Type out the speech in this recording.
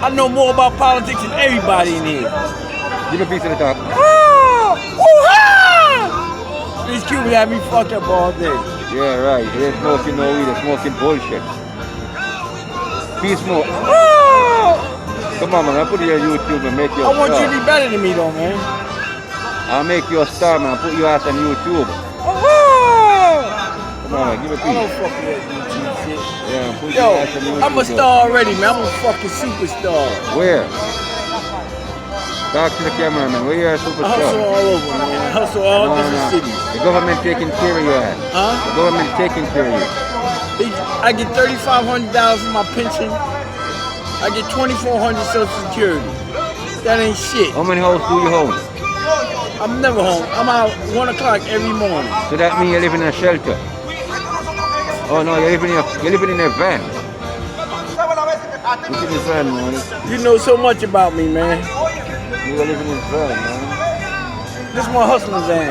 I know more about politics than everybody in here. Give a piece of the top. These Cubans have me fucked up all day. Yeah, right. They're smoking no weed, they're smoking bullshit. Peace smoke. Come on, man. I'll put you on YouTube and make you a I want star. you to be better than me, though, man. I'll make you a star, man. I'll put your ass on YouTube. Come on, man. Give a I don't piece. fuck with that YouTube shit. Yeah, put Yo, your ass on YouTube. I'm a star already, man. I'm a fucking superstar. Where? Talk to the cameraman. Where you are a I hustle superstar? all over, man. I hustle all No, different no. cities. The government taking care of your ass. Huh? The government taking care of you. I get $3,500 for my pension. I get $2,400 Social Security. That ain't shit. How many houses do you own? I'm never home. I'm out 1 o'clock every morning. So that means you live in a shelter. Oh no, you're living in a van. Look in this van, man. You know so much about me, man. You're living in this van, man. This is my hustling van.